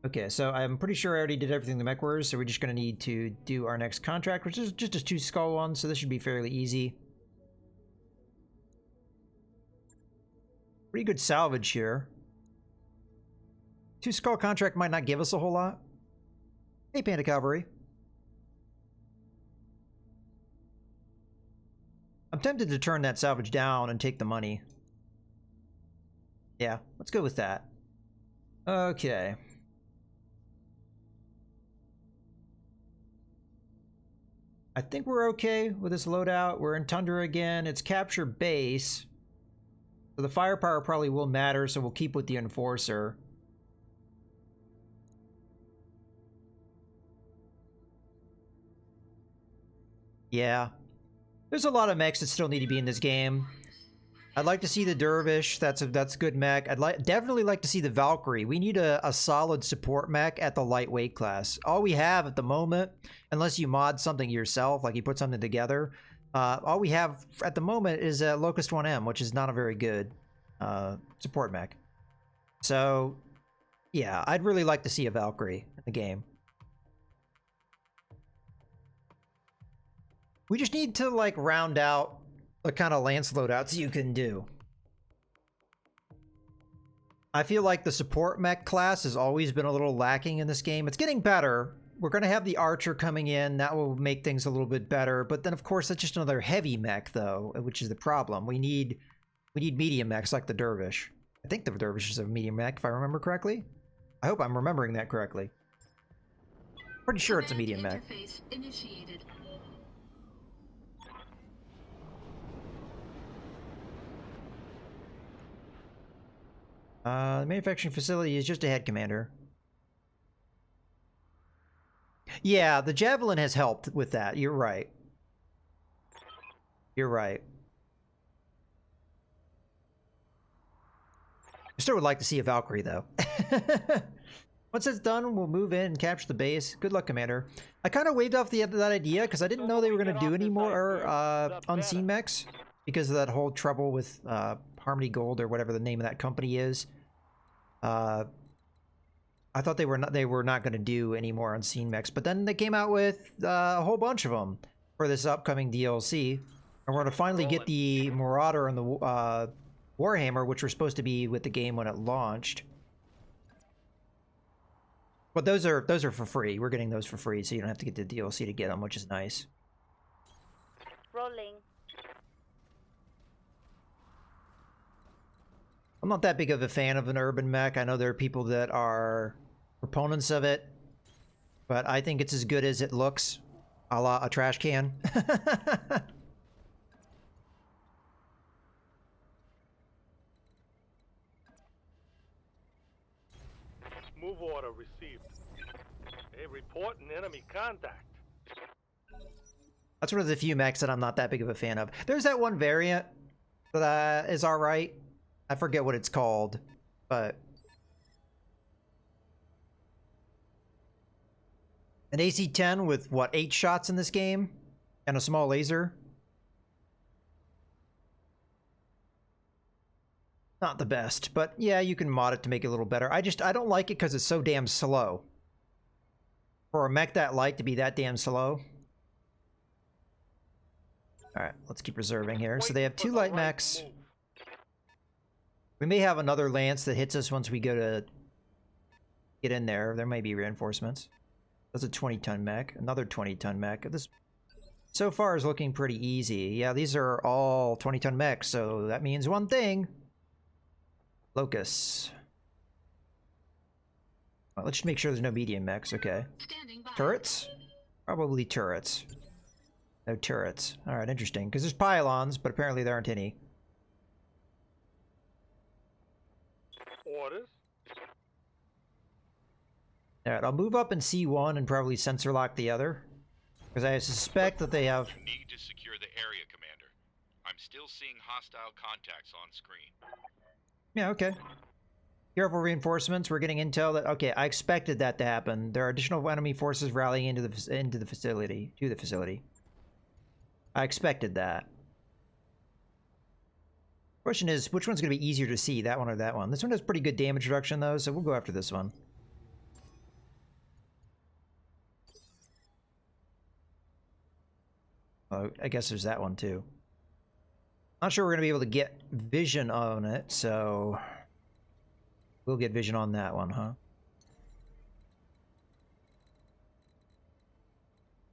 Okay, so I'm pretty sure I already did everything the mech were, so we're just going to need to do our next contract, which is just a 2 skull one, so this should be fairly easy. Pretty good salvage here. 2 skull contract might not give us a whole lot. Hey, Panda Cavalry. I'm tempted to turn that salvage down and take the money. Yeah, let's go with that. Okay. I think we're okay with this loadout. We're in Tundra again. It's capture base. So the firepower probably will matter, so we'll keep with the Enforcer. Yeah. There's a lot of mechs that still need to be in this game. I'd like to see the Dervish. That's good mech. I'd definitely like to see the Valkyrie. We need a solid support mech at the lightweight class. All we have at the moment, unless you mod something yourself, like you put something together, all we have at the moment is a Locust 1M, which is not a very good support mech. So, yeah, I'd really like to see a Valkyrie in the game. We just need to, like, round out the kind of lance loadouts you can do. I feel like the support mech class has always been a little lacking in this game. It's getting better. We're going to have the archer coming in. That will make things a little bit better. But then, of course, that's just another heavy mech, though, which is the problem. We need medium mechs like the Dervish. I think the Dervish is a medium mech, if I remember correctly. I hope I'm remembering that correctly. Pretty sure it's a medium mech. Initiated. The manufacturing facility is just ahead, Commander. Yeah, the Javelin has helped with that. You're right. You're right. I still would like to see a Valkyrie, though. Once it's done, we'll move in and capture the base. Good luck, Commander. I kind of waved off that idea because I didn't know they were going to do any more unseen mechs because of that whole trouble with Harmony Gold or whatever the name of that company is. I thought they were not going to do any more unseen mechs, but then they came out with a whole bunch of them for this upcoming DLC, and we're going to finally get the Marauder and the Warhammer, which were supposed to be with the game when it launched. But those are for free. We're getting those for free, so you don't have to get the DLC to get them, which is nice. Rolling. I'm not that big of a fan of an urban mech. I know there are people that are proponents of it, but I think it's as good as it looks, a la a trash can. Move order received. Hey, report an enemy contact. That's one of the few mechs that I'm not that big of a fan of. There's that one variant that is alright. I forget what it's called, but an AC-10 with, what, 8 shots in this game? And a small laser? Not the best, but yeah, you can mod it to make it a little better. I don't like it because it's so damn slow. For a mech that light to be that damn slow. Alright, let's keep reserving here. So they have 2 light mechs. We may have another lance that hits us once we go to get in there. There may be reinforcements. That's a 20-ton mech. Another 20-ton mech. This so far is looking pretty easy. Yeah, these are all 20-ton mechs, so that means one thing. Locust. Well, let's just make sure there's no medium mechs. Okay. Turrets? Probably turrets. No turrets. Alright, interesting. Because there's pylons, but apparently there aren't any. Orders. Alright, I'll move up in C1 and probably sensor lock the other. Because I suspect that they have... You need to secure the area, Commander. I'm still seeing hostile contacts on screen. Yeah, okay. Careful reinforcements. We're getting intel that... Okay, I expected that to happen. There are additional enemy forces rallying into the facility. To the facility. I expected that. Question is, which one's going to be easier to see? That one or that one? This one has pretty good damage reduction, though, so we'll go after this one. Oh, I guess there's that one too. Not sure we're gonna be able to get vision on it, so we'll get vision on that one, huh?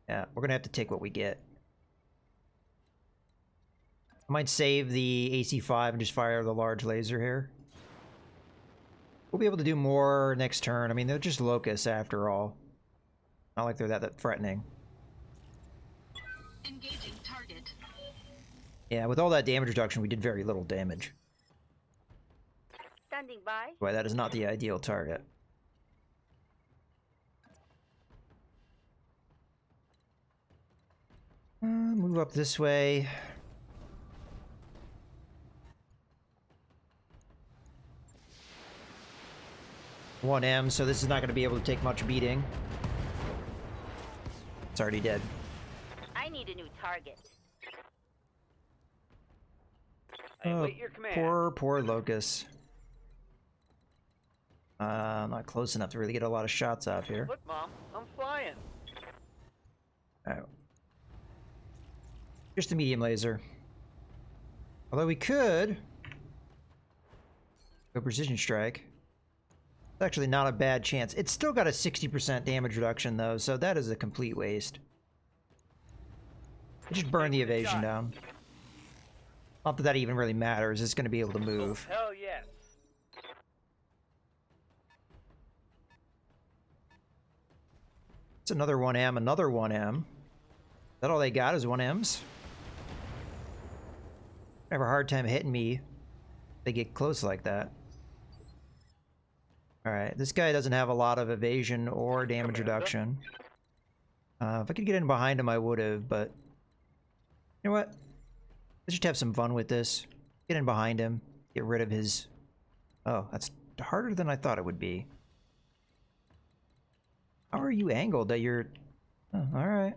Yeah, we're gonna have to take what we get. I might save the AC-5 and just fire the large laser here. We'll be able to do more next turn. I mean, they're just locusts after all. Not like they're that threatening. Engaging target. Yeah, with all that damage reduction, we did very little damage. Standing by. Boy, that is not the ideal target. Move up this way. One M, so this is not going to be able to take much beating. It's already dead. I need a new target. I Oh, await your command. poor Locust. Not close enough to really get a lot of shots off here. Look, Mom, I'm flying. Alright. Just a medium laser. Although we could go precision strike. It's actually not a bad chance. It's still got a 60% damage reduction though, so that is a complete waste. Just burn the evasion down. Not that that even really matters. It's going to be able to move. Oh, hell yes. It's another 1M, another 1M. Is that all they got is 1Ms? I have a hard time hitting me if they get close like that. Alright, this guy doesn't have a lot of evasion or damage reduction. If I could get in behind him, I would have, but... You know what? Let's just have some fun with this. Get in behind him. Get rid of his... Oh, that's harder than I thought it would be. How are you angled that you're... Oh, alright.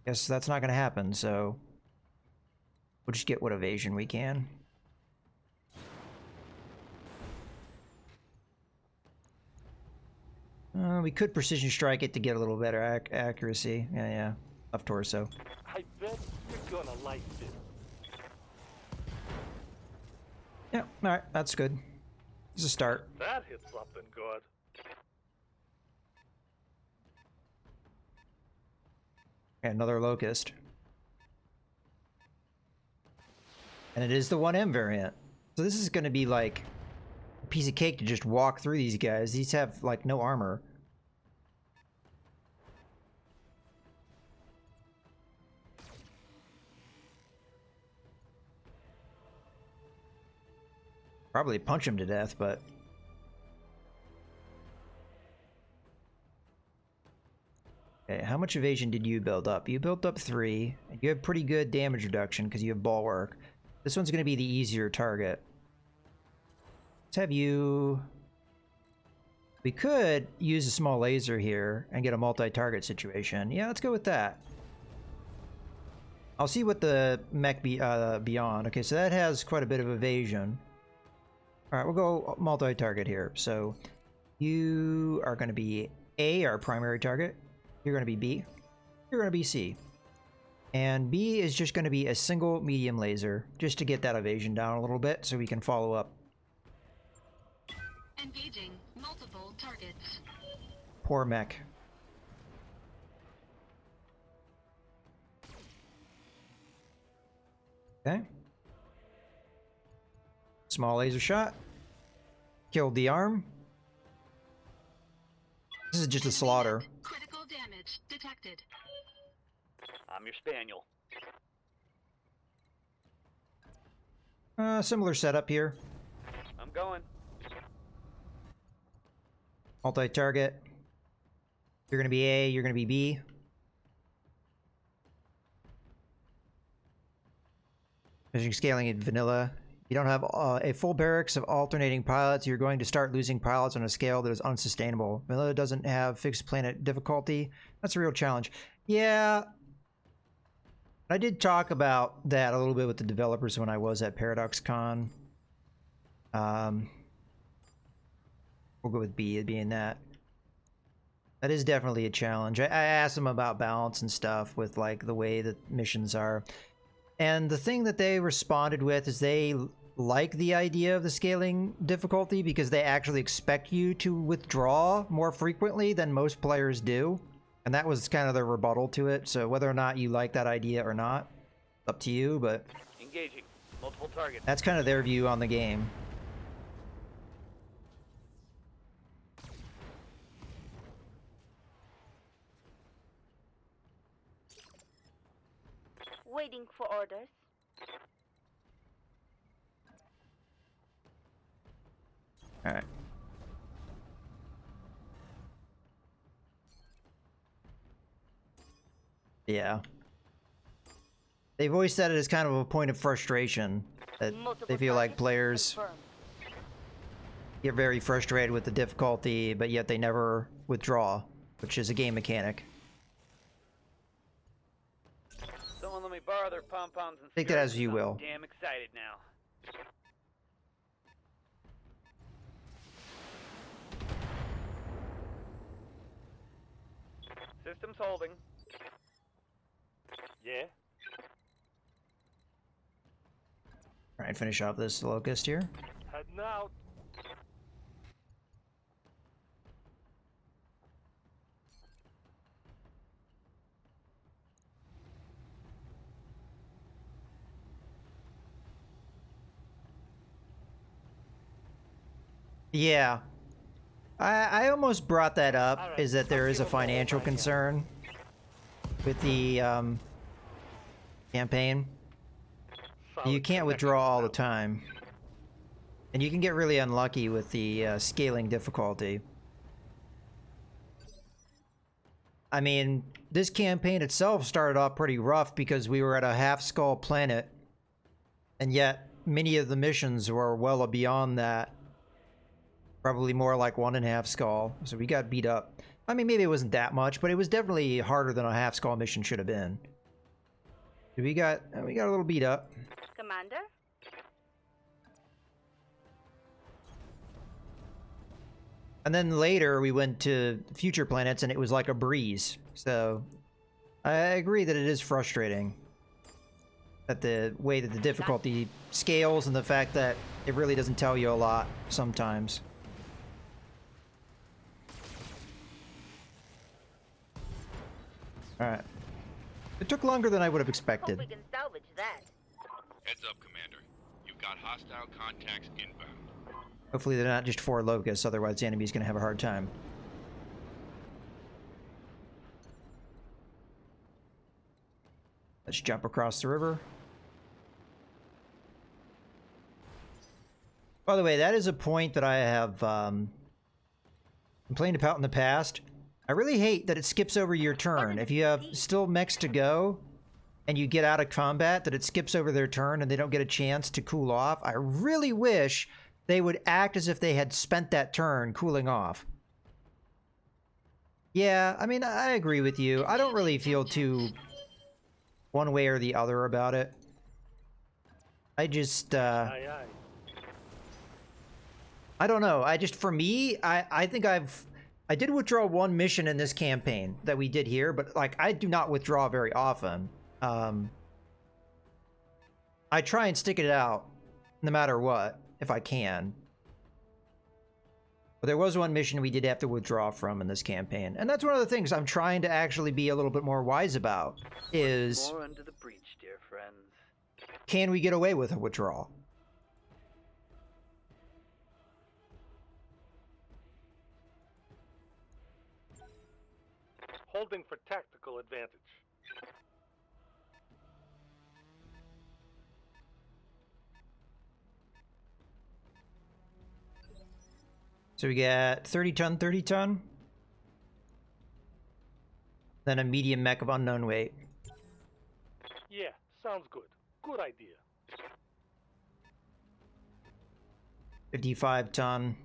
Guess that's not gonna happen, so... We'll just get what evasion we can. We could precision strike it to get a little better accuracy. Yeah. Left torso. I bet you're gonna like this. Yeah, alright, that's good. It's a start. That hit something good. Okay, another Locust. And it is the 1M variant. So this is going to be like a piece of cake to just walk through these guys. These have like no armor. Probably punch him to death, but... Okay, how much evasion did you build up? You built up 3. And you have pretty good damage reduction because you have bulwark. This one's going to be the easier target. Let's have you... We could use a small laser here and get a multi-target situation. Yeah, let's go with that. I'll see what the mech beyond. Okay, so that has quite a bit of evasion. Alright, we'll go multi-target here. So, you are going to be A, our primary target. You're going to be B. You're going to be C. And B is just going to be a single medium laser, just to get that evasion down a little bit so we can follow up. Engaging multiple targets. Poor mech. Okay. Small laser shot. Killed the arm. This is just a slaughter. Critical damage detected. I'm your spaniel. Similar setup here. I'm going. Multi-target. You're going to be A, you're going to be B. Measuring scaling in vanilla. You don't have a full barracks of alternating pilots. You're going to start losing pilots on a scale that is unsustainable. Vanilla doesn't have fixed planet difficulty. That's a real challenge. Yeah. I did talk about that a little bit with the developers when I was at ParadoxCon. We'll go with B being that. That is definitely a challenge. I asked them about balance and stuff with like the way that missions are. And the thing that they responded with is they like the idea of the scaling difficulty because they actually expect you to withdraw more frequently than most players do. And that was kind of their rebuttal to it. So whether or not you like that idea or not, up to you, but Engaging. Multiple targets. that's kind of their view on the game. Waiting for orders. All right. Yeah. They've always said it as kind of a point of frustration that Multiple they feel like targets players confirmed. get very frustrated with the difficulty, but yet they never withdraw, which is a game mechanic. Someone let me borrow their pom-poms and Take that as skirts. you I'm will. damn excited now. Systems holding. Yeah? All right, finish off this locust here. Heading out. Yeah. I almost brought that up, All right, is that there I'll is a give 'em all financial my concern with the campaign. You Solid can't withdraw all the connection time. And you can get really unlucky with the scaling difficulty. I mean, this campaign itself started off pretty rough because we were at a half-skull planet, and yet many of the missions were well beyond that. Probably more like 1.5 skull, so we got beat up. I mean, maybe it wasn't that much, but it was definitely harder than a half-skull mission should have been. We got a little beat up. Commander? And then later we went to future planets and it was like a breeze. So I agree that it is frustrating. That the way that the difficulty scales and the fact that it really doesn't tell you a lot sometimes. Alright. It took longer than I would have Hope expected. we can salvage that. Heads up, Commander. You've got hostile contacts inbound. Hopefully they're not just 4 locusts, otherwise the enemy's gonna have a hard time. Let's jump across the river. By the way, that is a point that I have complained about in the past. I really hate that it skips over your turn. If you have still mechs to go, and you get out of combat, that it skips over their turn and they don't get a chance to cool off. I really wish they would act as if they had spent that turn cooling off. Yeah, I mean, I agree with you. I don't really feel too one way or the other about it. I just, Aye, aye. I don't know. I just, for me, I think I did withdraw 1 mission in this campaign that we did here, but like, I do not withdraw very often. I try and stick it out no matter what, if I can. But there was 1 mission we did have to withdraw from in this campaign. And that's one of the things I'm trying to actually be a little bit more wise about, is More under the breach, dear friends. can we get away with a withdrawal? Holding for tactical advantage. So we got 30 ton, 30 ton. Then a medium mech of unknown weight. Yeah, sounds good. Good idea. 55 ton.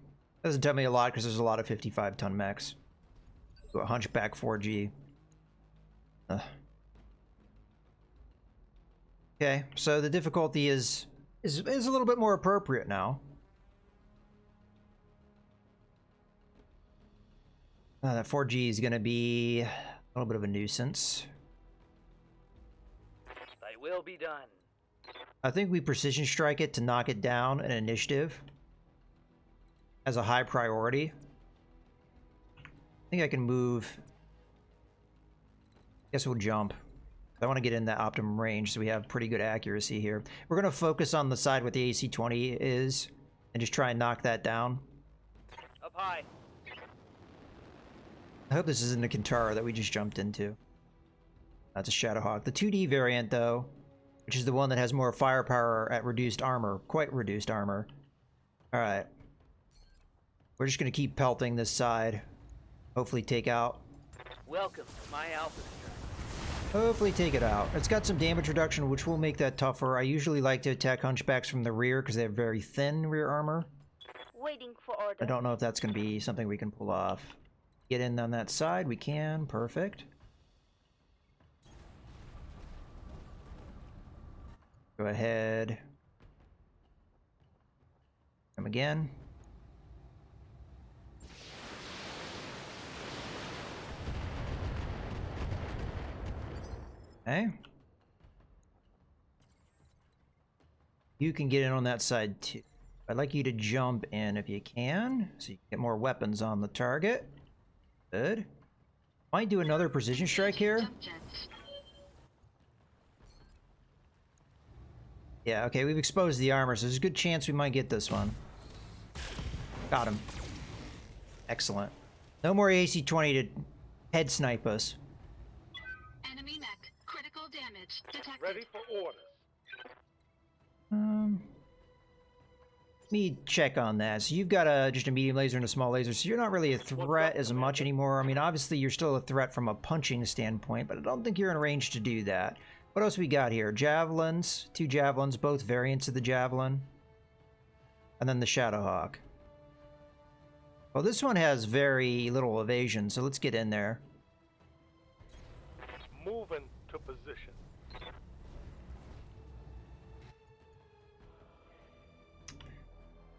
Doesn't tell me a lot because there's a lot of 55 ton mechs. To a hunchback 4G. Ugh. Okay, so the difficulty is a little bit more appropriate now. That 4G is going to be a little bit of a nuisance. Thy will be done. I think we precision strike it to knock it down in initiative as a high priority. I think I can move. Guess we'll jump. I want to get in that optimum range so we have pretty good accuracy here. We're going to focus on the side where the AC-20 is and just try and knock that down. Up high. I hope this isn't a Kintara that we just jumped into. That's a Shadowhawk. The 2D variant, though, which is the one that has more firepower at reduced armor. Quite reduced armor. Alright. We're just going to keep pelting this side. Hopefully take out. Welcome to my alpha strike. Hopefully take it out. It's got some damage reduction, which will make that tougher. I usually like to attack Hunchbacks from the rear because they have very thin rear armor. Waiting for orders. I don't know if that's going to be something we can pull off. Get in on that side. We can. Perfect. Go ahead. Come again. Okay. You can get in on that side too. I'd like you to jump in if you can, so you can get more weapons on the target. Good. Might do another precision strike here. Jump jets. Yeah, okay, we've exposed the armor, so there's a good chance we might get this one. Got him. Excellent. No more AC-20 to head snipe us. Enemy mech. Critical damage detected. Ready for orders. Let me check on that. So you've got just a medium laser and a small laser, so you're not really a threat as much anymore. I mean, obviously you're still a threat from a punching standpoint, but I don't think you're in range to do that. What else we got here? Javelins, 2 javelins, both variants of the javelin. And then the Shadowhawk. Well, this one has very little evasion, so let's get in there. Moving to position.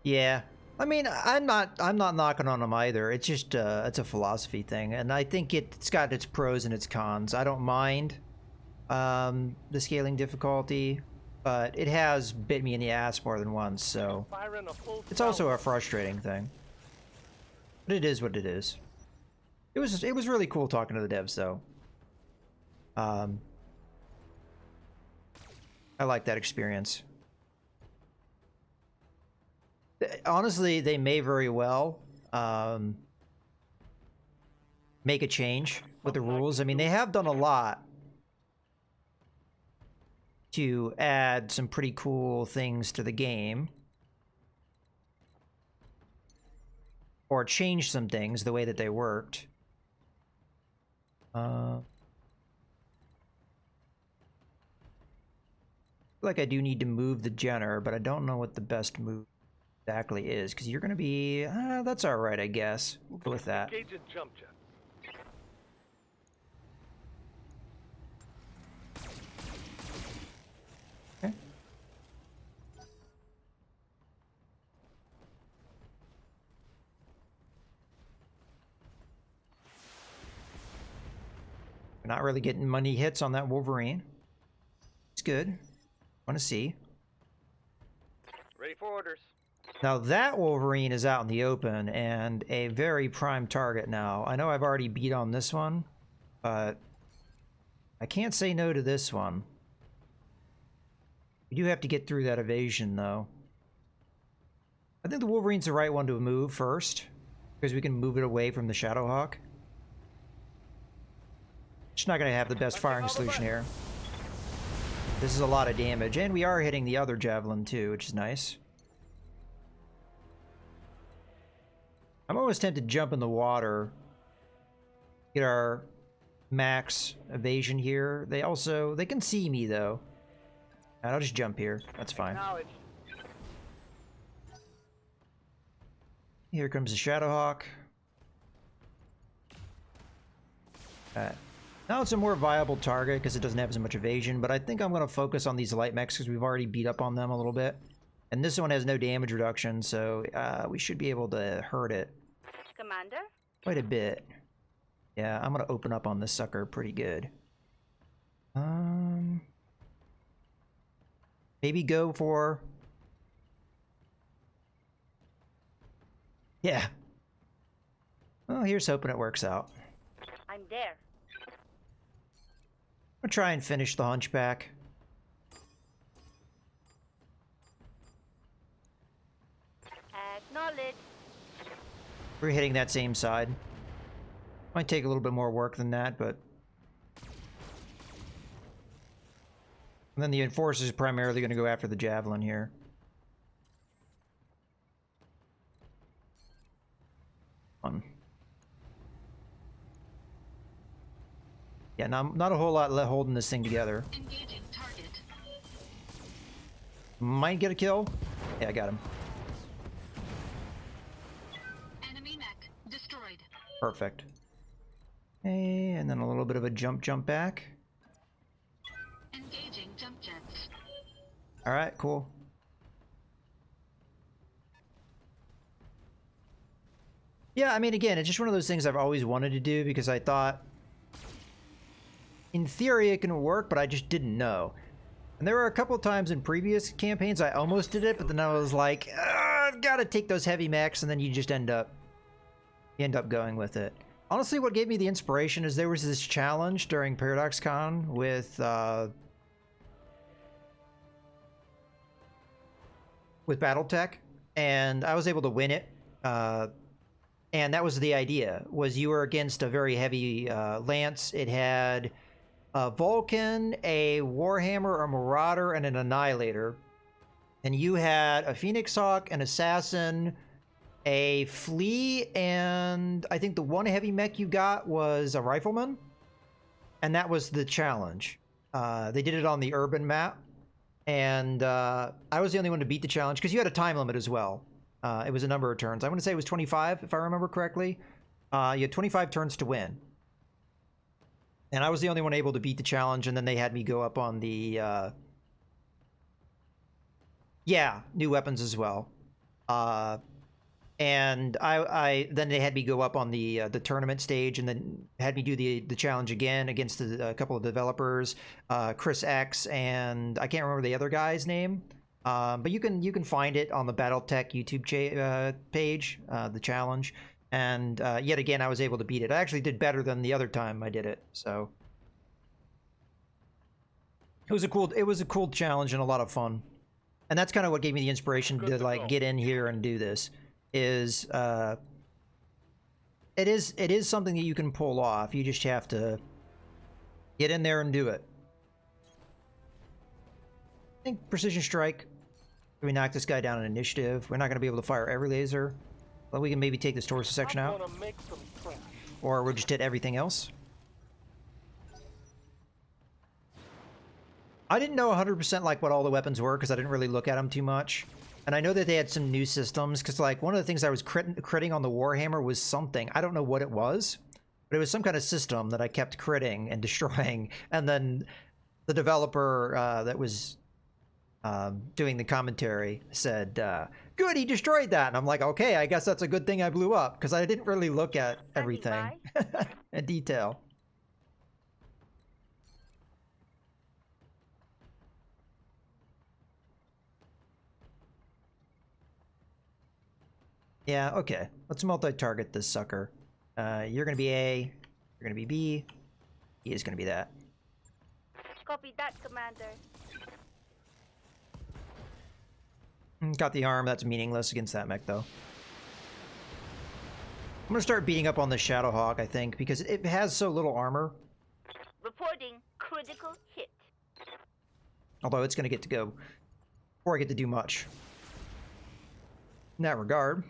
Yeah. I mean, I'm not knocking on them either. It's just it's a philosophy thing, and I think it's got its pros and its cons. I don't mind the scaling difficulty, but it has bit me in the ass more than once, so Firing a full it's also a frustrating thing. But it is what it is. It was really cool talking to the devs though. I like that experience. Honestly, they may very well make a change with the rules. I mean, they have done a lot to add some pretty cool things to the game. Or change some things the way that they worked. Like I do need to move the Jenner, but I don't know what the best move exactly is, because you're going to be... that's alright, I guess. We'll go with that. Engaging jump jet. Okay. We're not really getting money hits on that Wolverine. It's good. Want to see. Ready for orders. Now that Wolverine is out in the open and a very prime target now. I know I've already beat on this one, but I can't say no to this one. We do have to get through that evasion though. I think the Wolverine's the right one to move first, because we can move it away from the Shadowhawk. Just not going to have the best firing solution here. This is a lot of damage, and we are hitting the other Javelin too, which is nice. I'm almost tempted to jump in the water. Get our max evasion here. They can see me though. And I'll just jump here. That's fine. Acknowledged. Here comes the Shadowhawk. Now it's a more viable target because it doesn't have as much evasion, but I think I'm going to focus on these light mechs because we've already beat up on them a little bit. And this one has no damage reduction, so we should be able to hurt it Commander? quite a bit. Yeah, I'm gonna open up on this sucker pretty good. Maybe go for... Yeah. Well, here's hoping it works out. I'm there. I'll try and finish the Hunchback. Acknowledge. We're hitting that same side. Might take a little bit more work than that, but... And then the Enforcer is primarily going to go after the Javelin here. Yeah, not a whole lot holding this thing together. Engaging target. Might get a kill. Yeah, I got him. Enemy mech destroyed. Perfect. Okay, and then a little bit of a jump back. Engaging jump jets. Alright, cool. Yeah, I mean, again, it's just one of those things I've always wanted to do because I thought, in theory, it can work, but I just didn't know. And there were a couple of times in previous campaigns I almost did it, but then I was like, I've got to take those heavy mechs, and then you just end up going with it. Honestly, what gave me the inspiration is there was this challenge during ParadoxCon with Battletech, and I was able to win it. And that was the idea, was you were against a very heavy lance. It had a Vulcan, a Warhammer, a Marauder, and an Annihilator. And you had a Phoenix Hawk, an Assassin, a Flea, and I think the one heavy mech you got was a Rifleman. And that was the challenge. They did it on the urban map. And I was the only one to beat the challenge, because you had a time limit as well. It was a number of turns. I want to say it was 25, if I remember correctly. You had 25 turns to win. And I was the only one able to beat the challenge, and then they had me go up on the... Yeah, new weapons as well. And then they had me go up on the tournament stage, and then had me do the challenge again against a couple of developers, Chris X, and I can't remember the other guy's name. But you can find it on the Battletech YouTube page, the challenge. And yet again, I was able to beat it. I actually did better than the other time I did it. So it was a cool challenge and a lot of fun. And that's kind of what gave me the inspiration to like get in here and do this. Is it is something that you can pull off. You just have to get in there and do it. I think Precision Strike. We knock this guy down in initiative. We're not going to be able to fire every laser, but we can maybe take this torso section out, or we'll just hit everything else. I didn't know 100% like what all the weapons were because I didn't really look at them too much. And I know that they had some new systems because like one of the things I was critting on the Warhammer was something. I don't know what it was, but it was some kind of system that I kept critting and destroying. And then the developer that was doing the commentary said, good, he destroyed that. And I'm like, okay, I guess that's a good thing I blew up because I didn't really look at everything in detail. Yeah, okay. Let's multi-target this sucker. You're gonna be A, you're gonna be B, he is gonna be that. Copy that, Commander. Got the arm, that's meaningless against that mech, though. I'm gonna start beating up on the Shadowhawk, I think, because it has so little armor. Reporting critical hit. Although it's gonna get to go before I get to do much in that regard.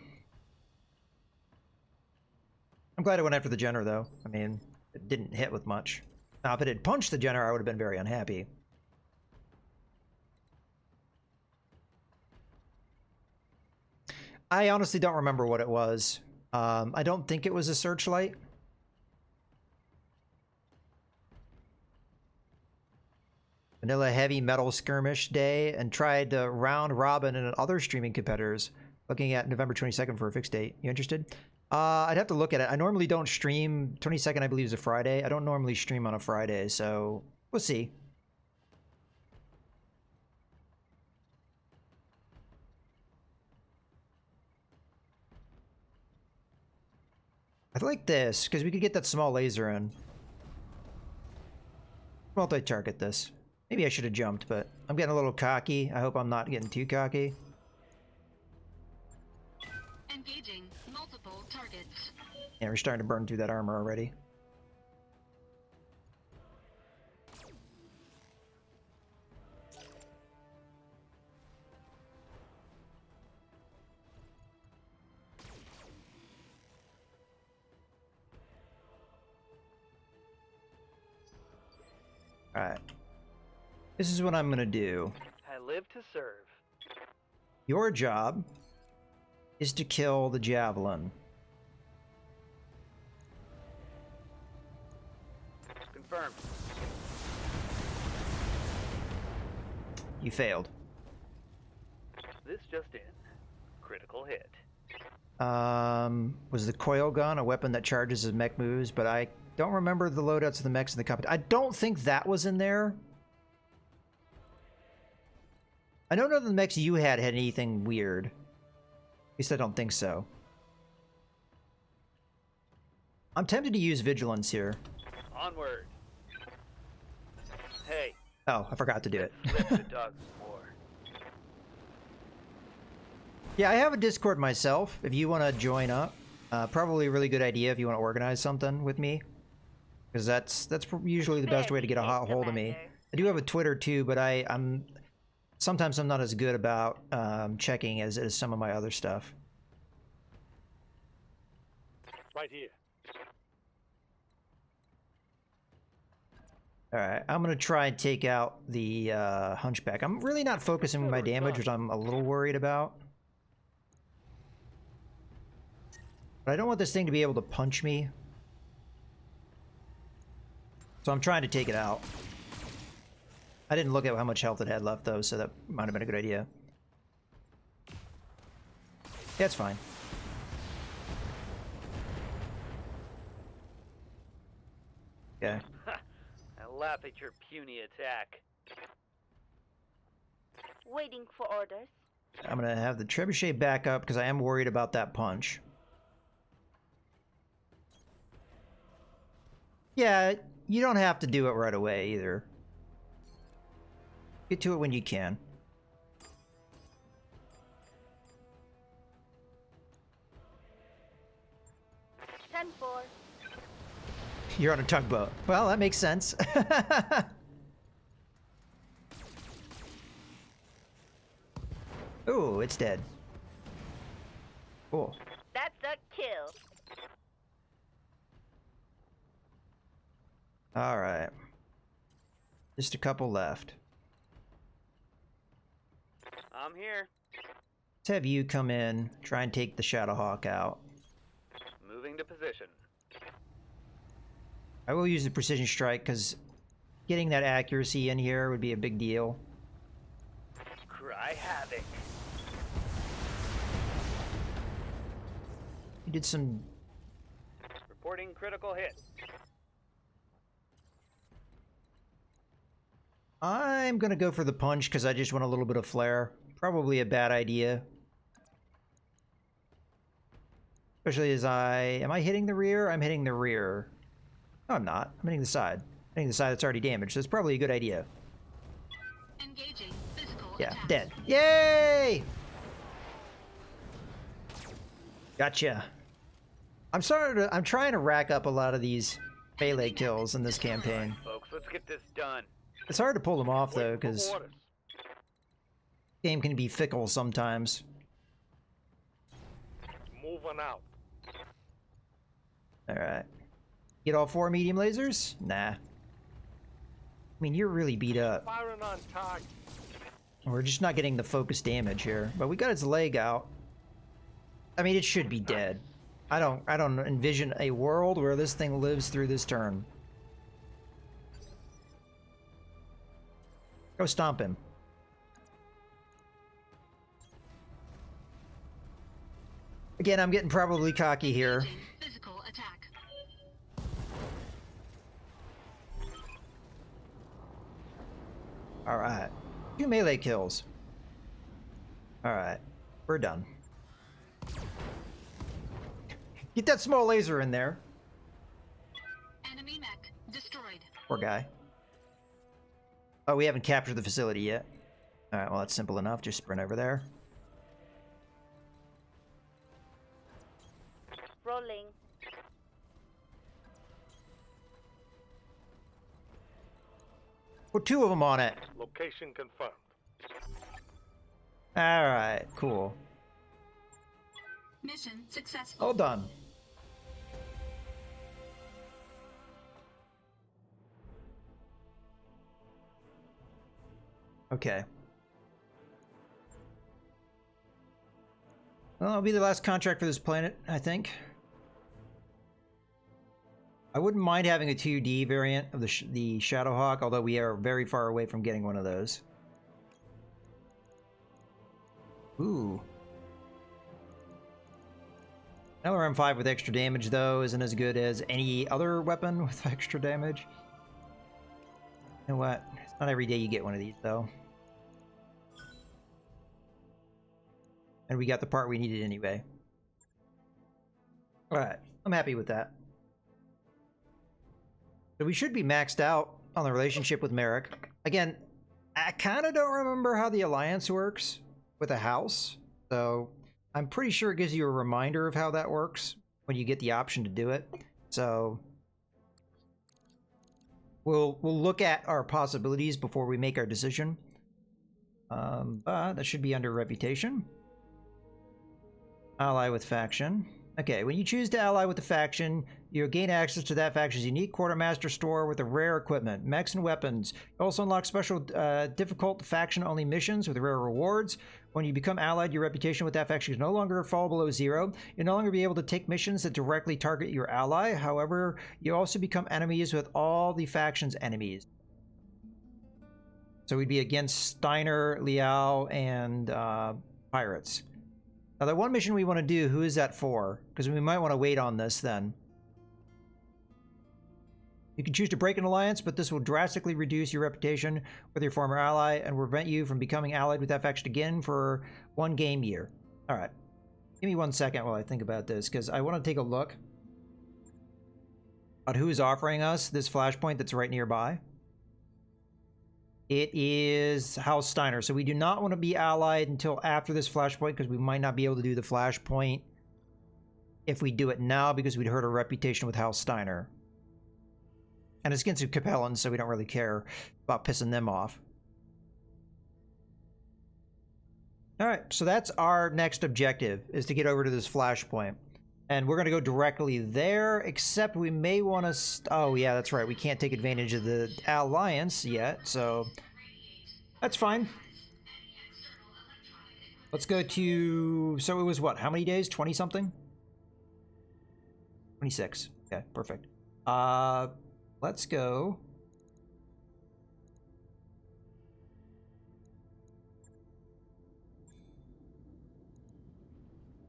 I'm glad I went after the Jenner, though. I mean, it didn't hit with much. Now, if it had punched the Jenner, I would have been very unhappy. I honestly don't remember what it was. I don't think it was a Searchlight. Vanilla Heavy Metal Skirmish Day, and tried round robin and other streaming competitors. Looking at November 22nd for a fixed date. You interested? I'd have to look at it. I normally don't stream. 22nd, I believe, is a Friday. I don't normally stream on a Friday, so we'll see. I like this, because we could get that small laser in. Multi-target this. Maybe I should have jumped, but I'm getting a little cocky. I hope I'm not getting too cocky. Engaging multiple targets. Yeah, we're starting to burn through that armor already. Alright. This is what I'm gonna do. I live to serve. Your job is to kill the javelin. Confirmed. You failed. This just in. Critical hit. Was the coil gun a weapon that charges as mech moves? But I don't remember the loadouts of the mechs in the company. I don't think that was in there. I don't know if the mechs you had anything weird. At least I don't think so. I'm tempted to use vigilance here. Onward. Hey. Oh, I forgot to do it. Let the dogs more. Yeah, I have a Discord myself, if you want to join up. Probably a really good idea if you want to organize something with me. Because that's usually the best way to get a hold of me. I do have a Twitter too, but sometimes I'm not as good about checking as some of my other stuff. Right here. Alright, I'm going to try and take out the Hunchback. I'm really not focusing on my damage, which I'm a little worried about. But I don't want this thing to be able to punch me. So I'm trying to take it out. I didn't look at how much health it had left, though, so that might have been a good idea. Yeah, it's fine. Okay. I laugh at your puny attack. Waiting for orders. I'm going to have the trebuchet back up, because I am worried about that punch. Yeah, you don't have to do it right away, either. Get to it when you can. Ten four. You're on a tugboat. Well, that makes sense. Ooh, it's dead. Cool. That's a kill. Alright. Just a couple left. I'm here. Let's have you come in, try and take the Shadowhawk out. Moving to position. I will use the precision strike because getting that accuracy in here would be a big deal. Cry havoc. You did some... Reporting critical hit. I'm gonna go for the punch because I just want a little bit of flair. Probably a bad idea. Especially as am I hitting the rear? I'm hitting the rear. No, I'm not. I'm hitting the side. I'm hitting the side that's already damaged, so it's probably a good idea. Engaging physical Yeah, attack. dead. Yay! Gotcha. I'm trying to rack up a lot of these melee kills in this campaign. Folks, let's get this done. It's hard to pull them off though, Waiting for because orders. game can be fickle sometimes. Moving out. Alright. Get all 4 medium lasers? Nah. I mean, you're really beat up. Firing on target. We're just not getting the focus damage here. But we got its leg out. I mean, it should be dead. I don't envision a world where this thing lives through this turn. Go stomp him. Again, I'm getting probably cocky here. Engaging physical attack. Alright. 2 melee kills. Alright. We're done. Get that small laser in there. Enemy mech destroyed. Poor guy. Oh, we haven't captured the facility yet. Alright, well that's simple enough. Just sprint over there. Rolling. Put 2 of them on it. Location confirmed. Alright, cool. Mission successful. All done. Okay. Well, it'll be the last contract for this planet, I think. I wouldn't mind having a 2D variant of the Shadowhawk, although we are very far away from getting one of those. Ooh. LRM-5 with extra damage, though, isn't as good as any other weapon with extra damage. You know what? It's not every day you get one of these, though. And we got the part we needed anyway. Alright, I'm happy with that. So we should be maxed out on the relationship with Merrick. Again, I kind of don't remember how the alliance works with a house, so I'm pretty sure it gives you a reminder of how that works when you get the option to do it. So we'll look at our possibilities before we make our decision. But that should be under reputation. Ally with faction. Okay, when you choose to ally with the faction, you'll gain access to that faction's unique quartermaster store with the rare equipment, mechs, and weapons. You also unlock special difficult faction-only missions with rare rewards. When you become allied, your reputation with that faction can no longer fall below 0. You'll no longer be able to take missions that directly target your ally. However, you also become enemies with all the faction's enemies. So we'd be against Steiner, Liao, and pirates. Now, that one mission we want to do, who is that for? Because we might want to wait on this then. You can choose to break an alliance, but this will drastically reduce your reputation with your former ally and prevent you from becoming allied with that faction again for 1 game year. Alright. Give me 1 second while I think about this, because I want to take a look at who's offering us this flashpoint that's right nearby. It is House Steiner, so we do not want to be allied until after this flashpoint, because we might not be able to do the flashpoint if we do it now, because we'd hurt our reputation with House Steiner. And it's against the Capellans, so we don't really care about pissing them off. Alright, so that's our next objective, is to get over to this flashpoint. And we're going to go directly there, except we may want to... Oh, yeah, that's right. We can't take advantage of the alliance yet, so... That's fine. Let's go to... So it was what? How many days? 20-something? 26. Okay, perfect. Let's go...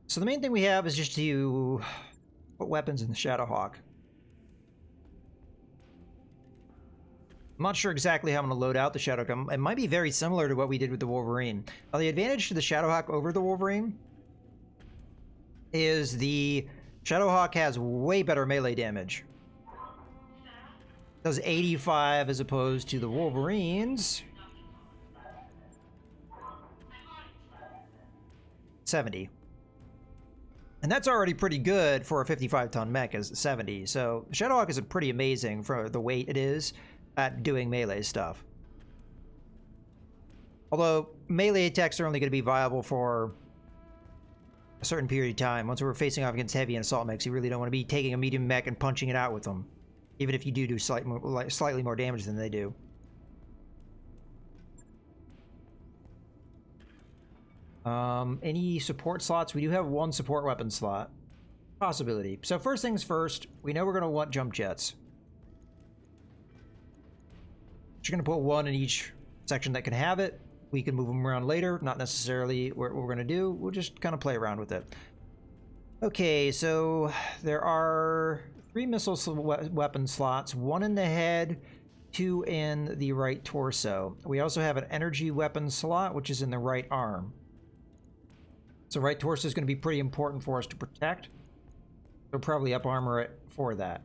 So the main thing we have is just to put weapons in the Shadowhawk. I'm not sure exactly how I'm going to load out the Shadowhawk. It might be very similar to what we did with the Wolverine. Now, the advantage to the Shadowhawk over the Wolverine is the Shadowhawk has way better melee damage. It does 85 as opposed to the Wolverine's 70. And that's already pretty good for a 55-ton mech as 70. So Shadowhawk is pretty amazing for the weight it is at doing melee stuff. Although melee attacks are only going to be viable for a certain period of time. Once we're facing off against heavy and assault mechs, you really don't want to be taking a medium mech and punching it out with them. Even if you do slightly more damage than they do. Any support slots? We do have 1 support weapon slot. Possibility. So first things first, we know we're going to want jump jets. You're going to put 1 in each section that can have it. We can move them around later. Not necessarily what we're going to do. We'll just kind of play around with it. Okay, so there are 3 weapon slots, 1 in the head, 2 in the right torso. We also have an energy weapon slot, which is in the right arm. So right torso is going to be pretty important for us to protect. We'll probably up armor it for that.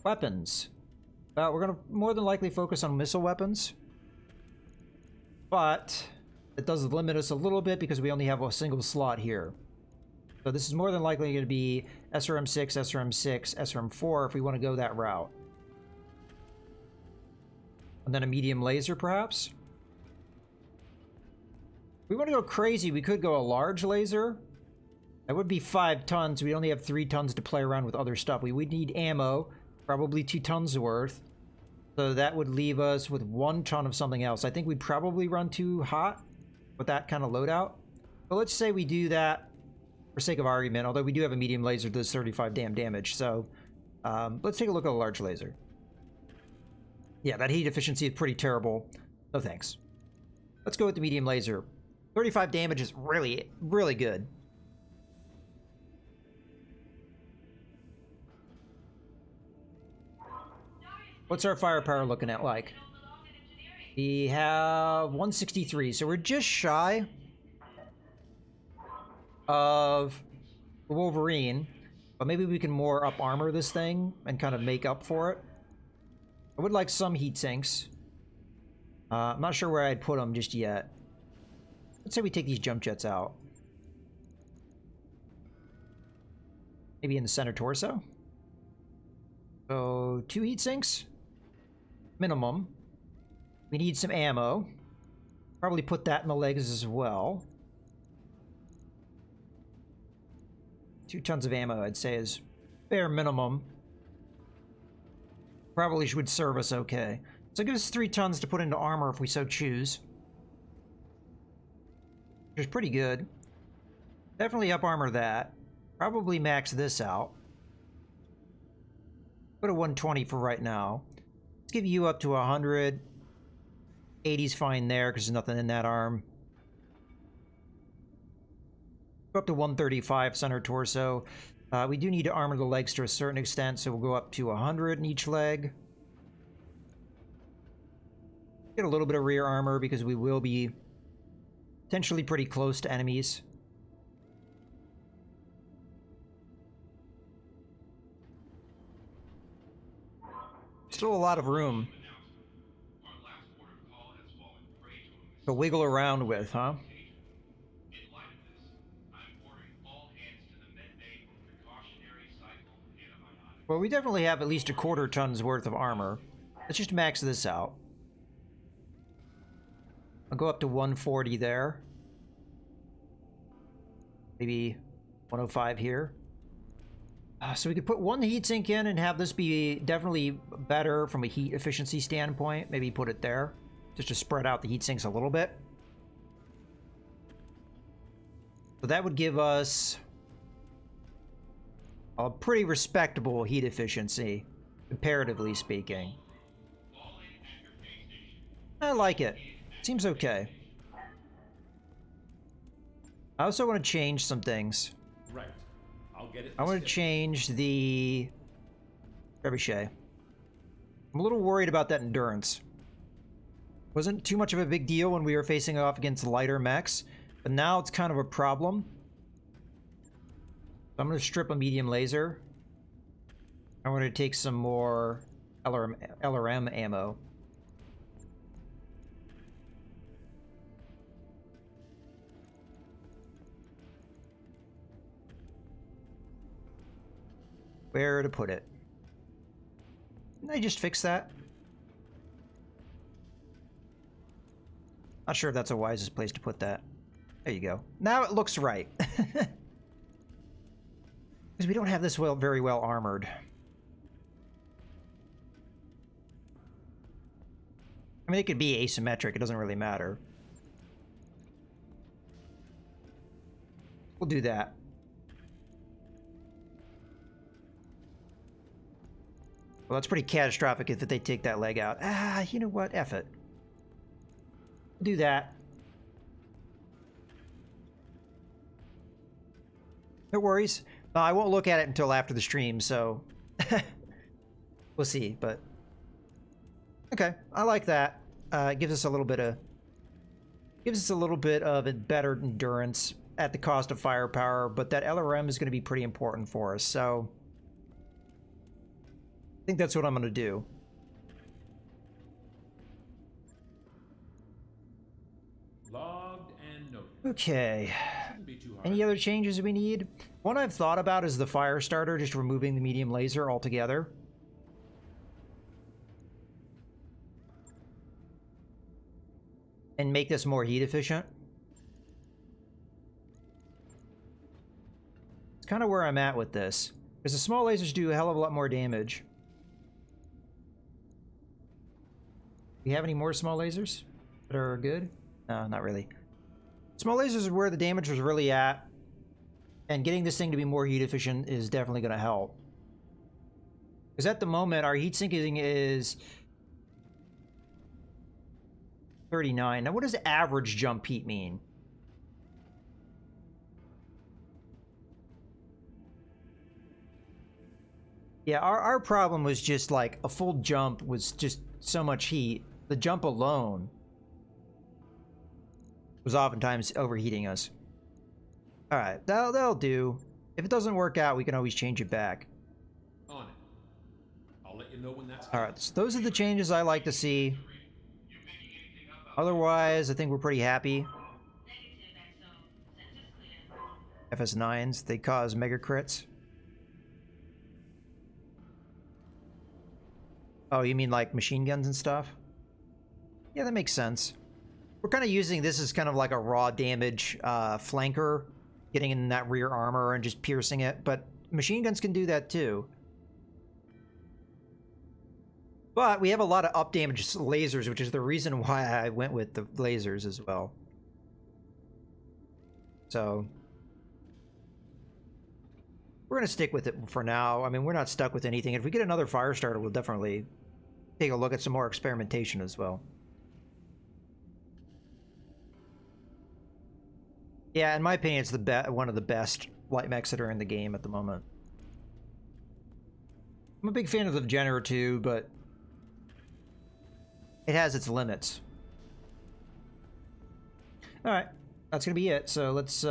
Weapons. We're going to more than likely focus on missile weapons. But it does limit us a little bit because we only have a single slot here. So this is more than likely going to be SRM-6, SRM-6, SRM-4 if we want to go that route. And then a medium laser, perhaps? If we want to go crazy, we could go a large laser. That would be 5 tons. We only have 3 tons to play around with other stuff. We would need ammo, probably 2 tons worth. So that would leave us with 1 ton of something else. I think we'd probably run too hot with that kind of loadout. But let's say we do that for sake of argument, although we do have a medium laser that does 35 damage. So let's take a look at a large laser. Yeah, that heat efficiency is pretty terrible. No thanks. Let's go with the medium laser. 35 damage is really, really good. What's our firepower looking at like? We have 163, so we're just shy of Wolverine, but maybe we can more up armor this thing and kind of make up for it. I would like some heat sinks. I'm not sure where I'd put them just yet. Let's say we take these jump jets out. Maybe in the center torso. So 2 heat sinks. Minimum. We need some ammo. Probably put that in the legs as well. 2 tons of ammo, I'd say, is bare minimum. Probably would serve us okay. So it gives us 3 tons to put into armor if we so choose. Which is pretty good. Definitely up armor that. Probably max this out. Put a 120 for right now. Let's give you up to 100. 80's fine there because there's nothing in that arm. Go up to 135 center torso. We do need to armor the legs to a certain extent, so we'll go up to 100 in each leg. Get a little bit of rear armor because we will be potentially pretty close to enemies. Still a lot of room to wiggle around with, huh? Well, we definitely have at least a 1/4 ton's worth of armor. Let's just max this out. I'll go up to 140 there. Maybe 105 here. So we could put 1 heatsink in and have this be definitely better from a heat efficiency standpoint. Maybe put it there, just to spread out the heatsinks a little bit. So that would give us a pretty respectable heat efficiency, comparatively speaking. I like it. Seems okay. I also want to change some things. Right. I'll get it. I want to change the trebuchet. I'm a little worried about that endurance. Wasn't too much of a big deal when we were facing off against lighter mechs, but now it's kind of a problem. So I'm going to strip a medium laser. I'm going to take some more LRM ammo. Where to put it? Didn't I just fix that? Not sure if that's the wisest place to put that. There you go. Now it looks right. Because we don't have this very well armored. I mean, it could be asymmetric. It doesn't really matter. We'll do that. Well, that's pretty catastrophic if they take that leg out. Ah, you know what? F it. Do that. No worries. I won't look at it until after the stream, so we'll see. But okay, I like that. It gives us a little bit of a better endurance at the cost of firepower, but that LRM is going to be pretty important for us. So I think that's what I'm going to do. Logged and noted. Okay. Shouldn't be too hard. Any other changes we need? One I've thought about is the fire starter, just removing the medium laser altogether. And make this more heat efficient. It's kind of where I'm at with this. Because the small lasers do a hell of a lot more damage. Do you have any more small lasers that are good? No, not really. Small lasers is where the damage was really at. And getting this thing to be more heat efficient is definitely going to help. Because at the moment, our heat sinking is 39. Now, what does average jump heat mean? Yeah, our problem was just like a full jump was just so much heat. The jump alone was oftentimes overheating us. All right, that'll do. If it doesn't work out, we can always change it back. On it. I'll let you know when that's All right, so those are the changes I like to see. Otherwise, I think we're pretty happy. FS9s, they cause mega crits. Oh, you mean like machine guns and stuff? Yeah, that makes sense. We're kind of using this as kind of like a raw damage flanker, getting in that rear armor and just piercing it, but machine guns can do that too. But we have a lot of up damage lasers, which is the reason why I went with the lasers as well. So we're going to stick with it for now. I mean, we're not stuck with anything. If we get another fire starter, we'll definitely take a look at some more experimentation as well. Yeah, in my opinion, it's one of the best light mechs that are in the game at the moment. I'm a big fan of the Genera too, but it has its limits. All right, that's gonna be it. So let's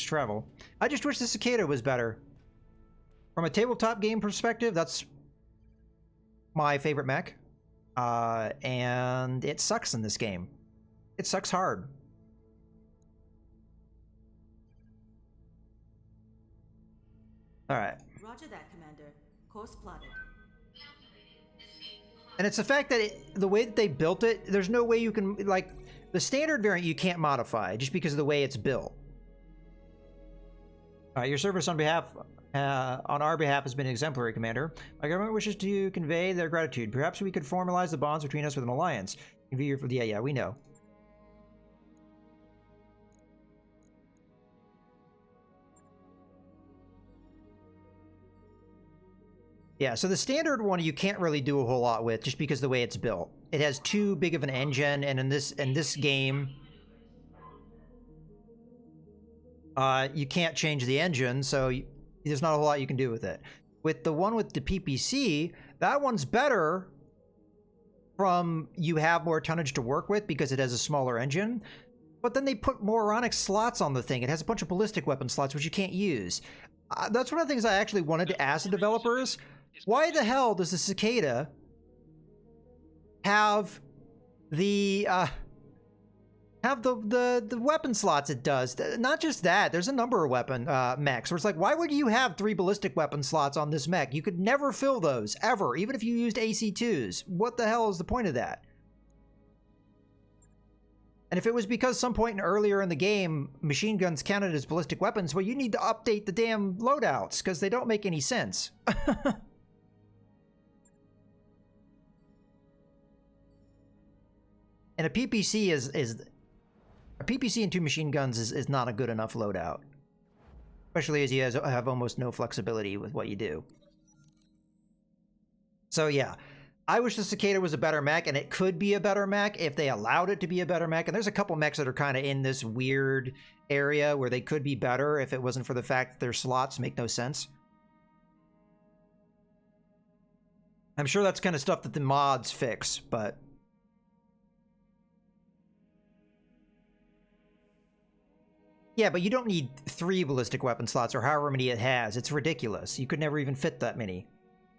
travel. I just wish the Cicada was better. From a tabletop game perspective, that's my favorite mech, and it sucks in this game. It sucks hard. All right. Roger that, Commander. Course plotted. And it's the fact that the way that they built it, there's no way you can, like, the standard variant you can't modify just because of the way it's built. All right, your service on our behalf has been exemplary, Commander. My government wishes to convey their gratitude. Perhaps we could formalize the bonds between us with an alliance. Yeah, we know. Yeah, so the standard one you can't really do a whole lot with just because of the way it's built. It has too big of an engine, and in this game, you can't change the engine, so there's not a whole lot you can do with it. With the one with the PPC, that one's better from you have more tonnage to work with because it has a smaller engine, but then they put moronic slots on the thing. It has a bunch of ballistic weapon slots, which you can't use. That's one of the things I actually wanted to ask the developers. Why the hell does the Cicada have the weapon slots it does? Not just that, there's a number of weapon mechs where it's like, why would you have 3 ballistic weapon slots on this mech? You could never fill those, ever, even if you used AC2s. What the hell is the point of that? And if it was because some point earlier in the game, machine guns counted as ballistic weapons, well, you need to update the damn loadouts, because they don't make any sense. And a PPC a PPC and 2 machine guns is not a good enough loadout. Especially as you have almost no flexibility with what you do. So yeah. I wish the Cicada was a better mech, and it could be a better mech if they allowed it to be a better mech. And there's a couple mechs that are kind of in this weird area where they could be better if it wasn't for the fact that their slots make no sense. I'm sure that's kind of stuff that the mods fix, but... Yeah, but you don't need 3 ballistic weapon slots or however many it has. It's ridiculous. You could never even fit that many.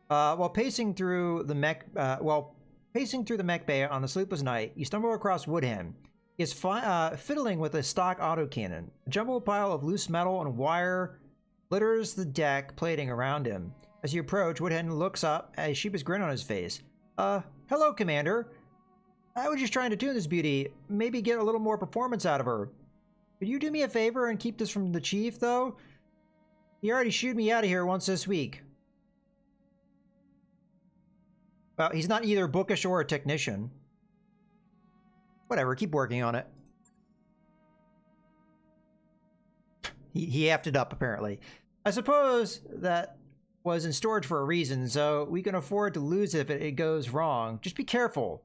While pacing through the mech bay on a sleepless night, you stumble across Woodhen. He is fiddling with a stock autocannon. A jumbled pile of loose metal and wire litters the deck plating around him. As you approach, Woodhen looks up, a sheepish grin on his face. Hello, Commander. I was just trying to tune this beauty. Maybe get a little more performance out of her. Could you do me a favor and keep this from the chief, though? He already shooed me out of here once this week. Well, he's not either bookish or a technician. Whatever, keep working on it. He effed it up, apparently. I suppose that was in storage for a reason, so we can afford to lose it if it goes wrong. Just be careful.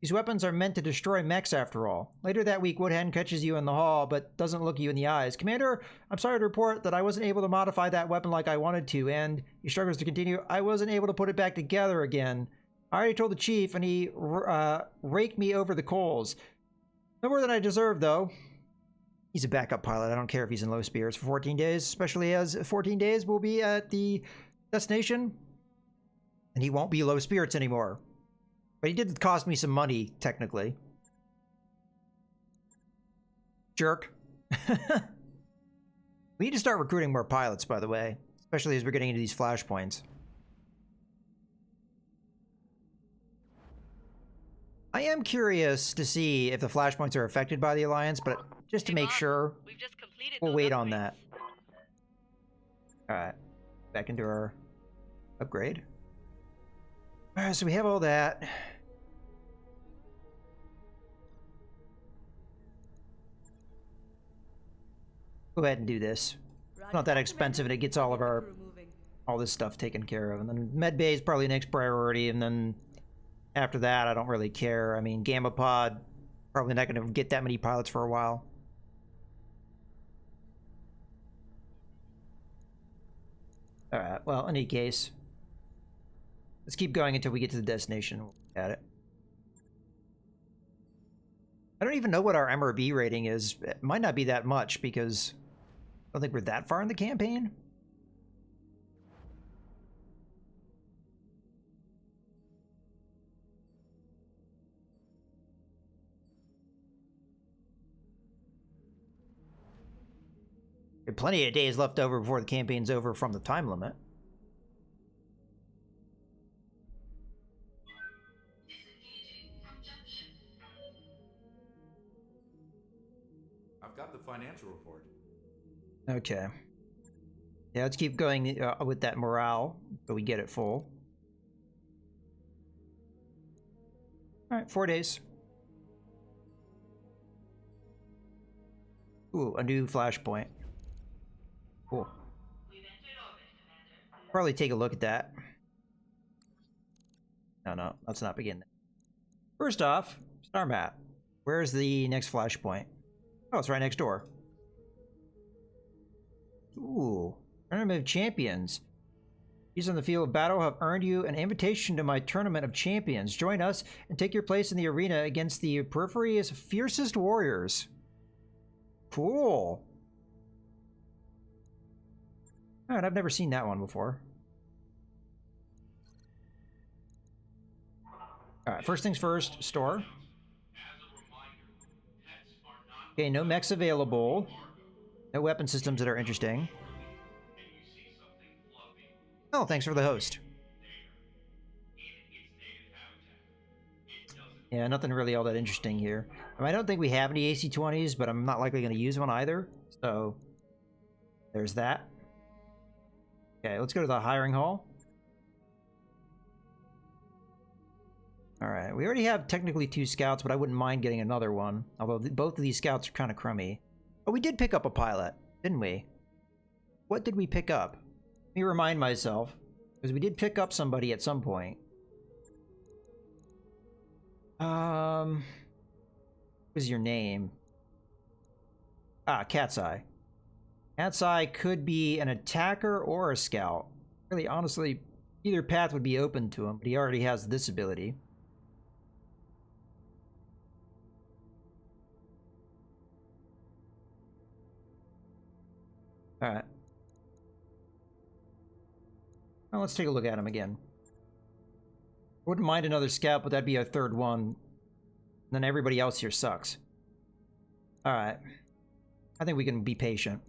These weapons are meant to destroy mechs, after all. Later that week, Woodhen catches you in the hall, but doesn't look you in the eyes. Commander, I'm sorry to report that I wasn't able to modify that weapon like I wanted to, and he struggles to continue. I wasn't able to put it back together again. I already told the chief, and he raked me over the coals. No more than I deserve, though. He's a backup pilot. I don't care if he's in low spirits for 14 days, especially as 14 days will be at the destination, and he won't be low spirits anymore. But he did cost me some money, technically. Jerk. We need to start recruiting more pilots, by the way, especially as we're getting into these flashpoints. I am curious to see if the flashpoints are affected by the Alliance, but just to make sure, we'll wait on that. Alright, back into our upgrade. Alright, so we have all that. Go ahead and do this. It's not that expensive, and it gets all of our this stuff taken care of. And then med bay is probably next priority, and then after that, I don't really care. I mean, Gamma Pod, probably not going to get that many pilots for a while. Alright, well, in any case, let's keep going until we get to the destination. We'll look at it. I don't even know what our MRB rating is. It might not be that much, because I don't think we're that far in the campaign. There are plenty of days left over before the campaign's over from the time limit. I've got the financial report. Okay. Yeah, let's keep going with that morale, so we get it full. Alright, 4 days. Ooh, a new flashpoint. Cool. Probably take a look at that. No, let's not begin. First off, star map. Where's the next flashpoint? Oh, it's right next door. Ooh, Tournament of Champions. These on the field of battle have earned you an invitation to my Tournament of Champions. Join us and take your place in the arena against the periphery's fiercest warriors. Cool. Alright, I've never seen that one before. Alright, first things first, store. Okay, no mechs available. No weapon systems that are interesting. Oh, thanks for the host. Yeah, nothing really all that interesting here. I mean, I don't think we have any AC-20s, but I'm not likely going to use one either. So, there's that. Okay, let's go to the hiring hall. Alright, we already have technically 2 scouts, but I wouldn't mind getting another one. Although both of these scouts are kind of crummy. Oh, we did pick up a pilot, didn't we? What did we pick up? Let me remind myself. Because we did pick up somebody at some point. What is your name? Ah, Cat's Eye. Cat's Eye could be an attacker or a scout. Really, honestly, either path would be open to him, but he already has this ability. Alright. Well, let's take a look at him again. Wouldn't mind another scout, but that'd be our third one. And then everybody else here sucks. Alright. I think we can be patient.